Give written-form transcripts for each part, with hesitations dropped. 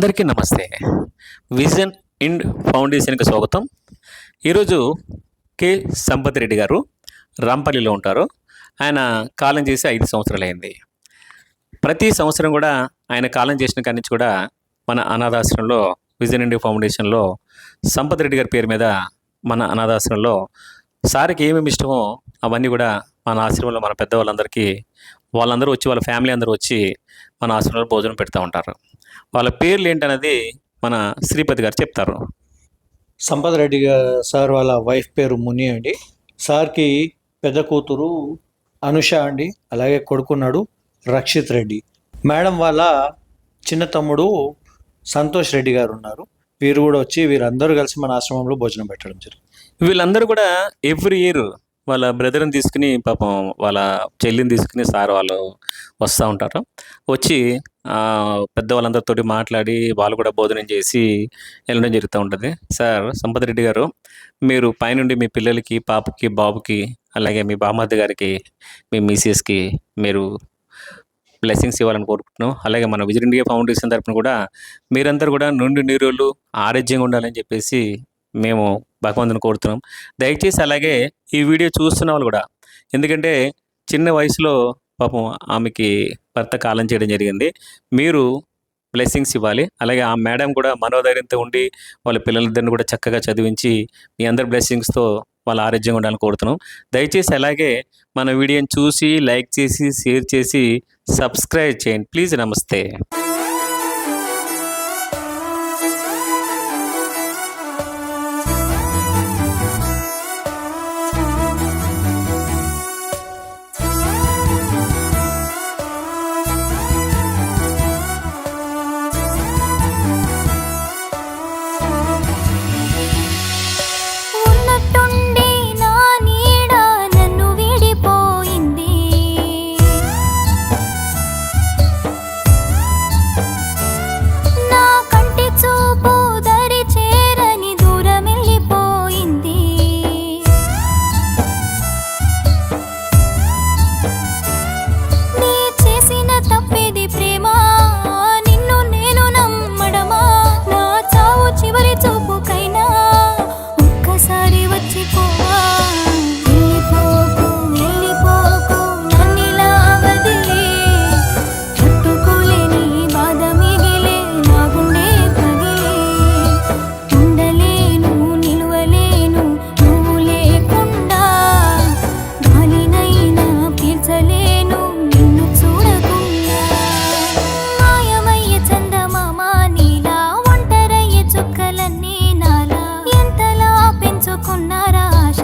అందరికీ నమస్తే. విజన్ ఇండ్ ఫౌండేషన్కి స్వాగతం. ఈరోజు కె సంపత్ రెడ్డి గారు రాంపల్లిలో ఉంటారు. ఆయన కాలం చేసి 5 సంవత్సరాలైంది. ప్రతి సంవత్సరం కూడా ఆయన కాలం చేసిన కాడి నుంచి కూడా మన అనాథాశ్రమంలో విజన్ ఇండ్ ఫౌండేషన్లో సంపత్ రెడ్డి గారి పేరు మీద మన అనాథాశ్రమంలో సార్కి ఏమేమి ఇష్టమో అవన్నీ కూడా మన ఆశ్రమంలో మన పెద్దవాళ్ళందరికీ వాళ్ళందరూ వచ్చి వాళ్ళ ఫ్యామిలీ అందరూ వచ్చి మన ఆశ్రమంలో భోజనం పెడతా ఉంటారు. వాళ్ళ పేర్లు ఏంటనేది మన శ్రీపతి గారు చెప్తారు. సంపత్ రెడ్డి సార్ వాళ్ళ వైఫ్ పేరు ముని అండి. సార్కి పెద్ద కూతురు అనుష అండి, అలాగే కొడుకున్నాడు రక్షిత్ రెడ్డి. మేడం వాళ్ళ చిన్న తమ్ముడు సంతోష్ రెడ్డి గారు ఉన్నారు. వీరు కూడా వచ్చి వీరందరూ కలిసి మన ఆశ్రమంలో భోజనం పెట్టడం జరిగింది. వీళ్ళందరూ కూడా ఎవ్రీ ఇయర్ వాళ్ళ బ్రదర్ని తీసుకుని పాపం వాళ్ళ చెల్లిని తీసుకుని సార్ వాళ్ళు వస్తూ ఉంటారు. వచ్చి పెద్దవాళ్ళందరితో మాట్లాడి వాళ్ళు కూడా భోజనం చేసి వెళ్ళడం జరుగుతూ ఉంటుంది. సార్ సంపత్ రెడ్డి గారు, మీరు పైనుండి మీ పిల్లలకి, పాపకి, బాబుకి, అలాగే మీ బామ్మర్ది గారికి, మీ మిసెస్కి మీరు బ్లెస్సింగ్స్ ఇవ్వాలని కోరుకుంటున్నాం. అలాగే మన విజన్ ఇండియా ఫౌండేషన్ తరఫున కూడా మీరందరూ కూడా నుండి నీరులు ఆరోగ్యంగా ఉండాలని చెప్పేసి మేము భగవంతుని కోరుతున్నాం. దయచేసి అలాగే ఈ వీడియో చూస్తున్న వాళ్ళు కూడా, ఎందుకంటే చిన్న వయసులో పాపం ఆమెకి భర్త కాలం చేయడం జరిగింది. మీరు బ్లెస్సింగ్స్ ఇవ్వాలి. అలాగే ఆ మేడం కూడా మనోధైర్యంతో ఉండి వాళ్ళ పిల్లలిద్దరిని కూడా చక్కగా చదివించి మీ అందరి బ్లెస్సింగ్స్తో వాళ్ళ ఆరోగ్యంగా ఉండాలని కోరుతున్నాం. దయచేసి అలాగే మన వీడియోని చూసి లైక్ చేసి షేర్ చేసి సబ్స్క్రైబ్ చేయండి ప్లీజ్. నమస్తే. ఎంతలా పెంచుకున్నారా ఆశ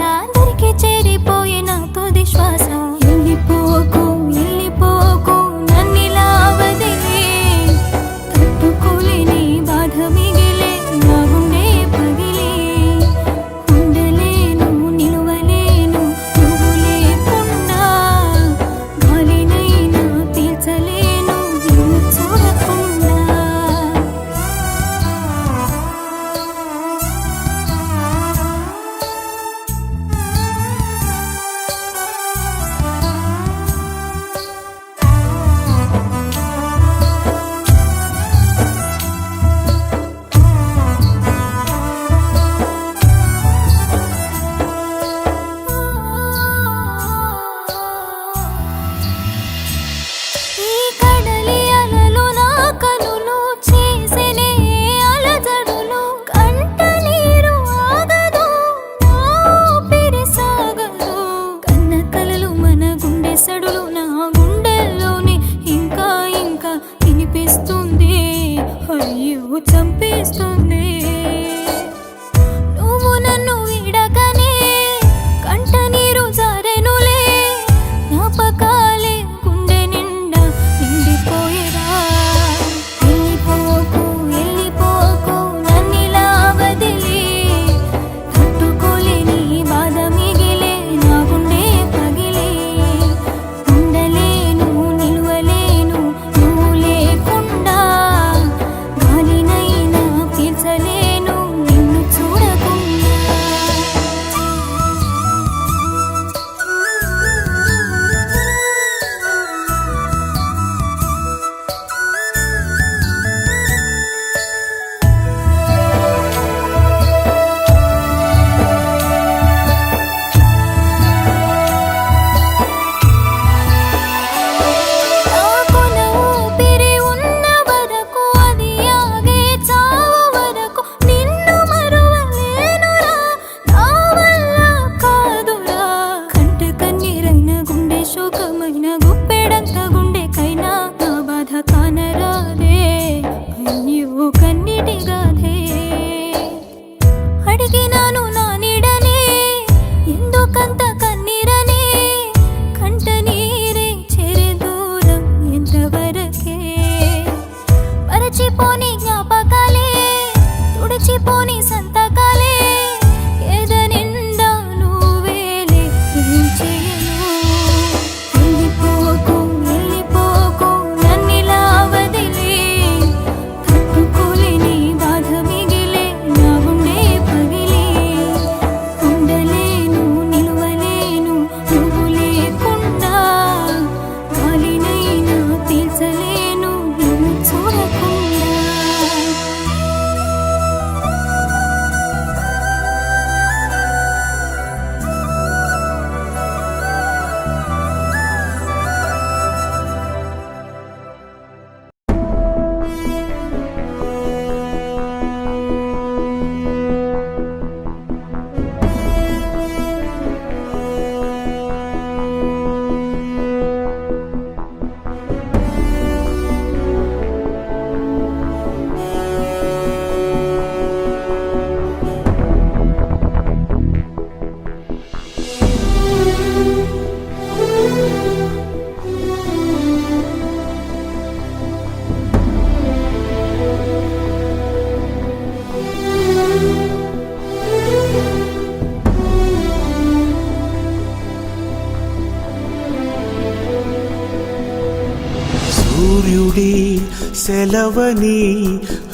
సెలవని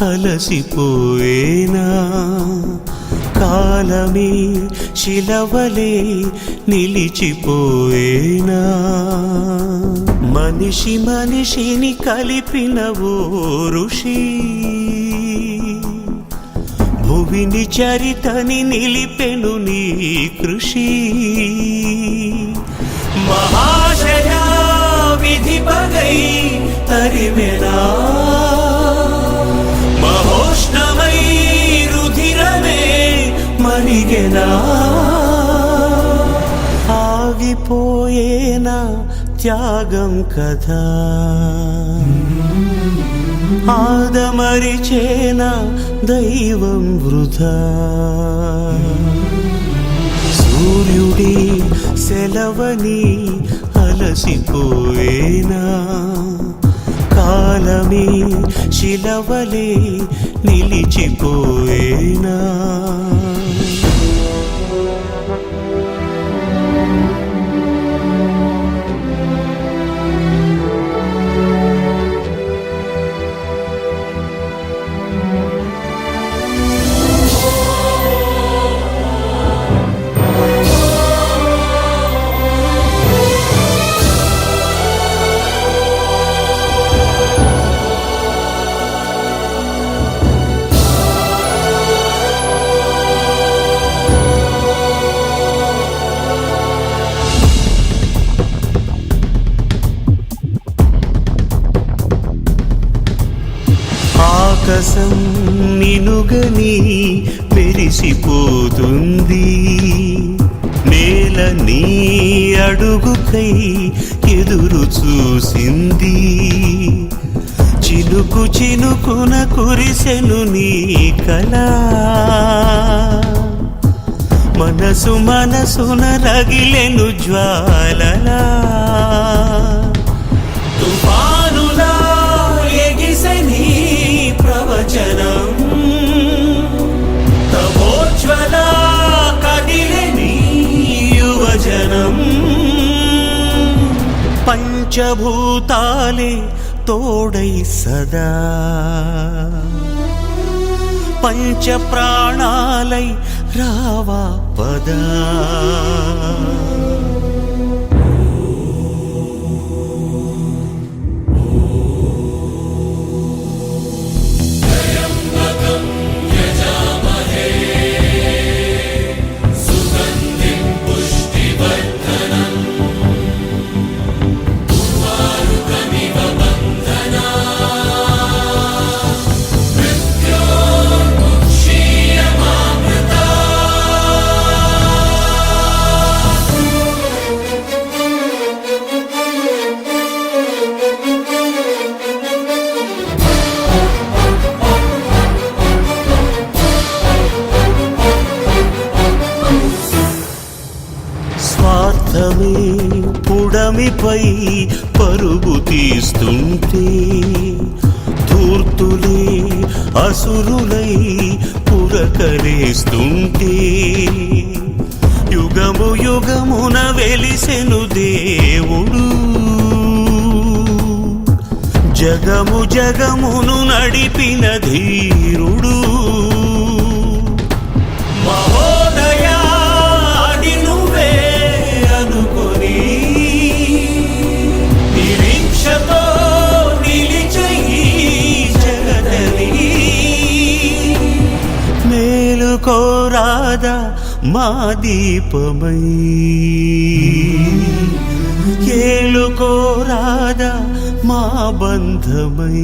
అలసిపోయేనా, కాలమే శిలవలే నిలిచిపోయేనా, మనిషి మనిషిని కలిపిన ఓ ఋషి, భువిని చరితని నిలిపెను నీ కృషి. మహాశయా విధి పగై తరిమెనా, మహోష్ణమై రుధిరమే మరిగెనా, ఆగిపోయేనా త్యాగం కదా, ఆదమరిచేనా దైవం వృధా. సూర్యుడి సెలవని అలసిపోయేనా, కాలమే శిలవలే నిలిచిపోయేనా. ఆకాశం నినుగని మెరిసిపోతుంది, నేల నీ అడుగుకై ఎదురు చూసింది, చినుకు చినుకున కురిసెను నీ కళ, మనసు మనసున రగిలెను జ్వాలలా, తుఫానులా ఎగిసెని ప్రవచనం, తమోజ్వల కదిలెని యువజనం, పంచభూతాలే తోడై సదా, పంచ ప్రాణాలై రావా పదా. స్వార్థమే పుడమిపై పరుగు తీస్తుంటే, ధూర్తులే అసురులై పురకలేస్తుంటే, యుగము యుగమున వెలిసెను దేవుడు, జగము జగమును నడిపిన ధీరుడు, మహోదయా అది నువ్వే అనుకొని, నిరీక్షతో నిలిచయి జగదలి, మేలుకోరాదా మా దీపమై, ఏలుకోరాదా మా బంధమై.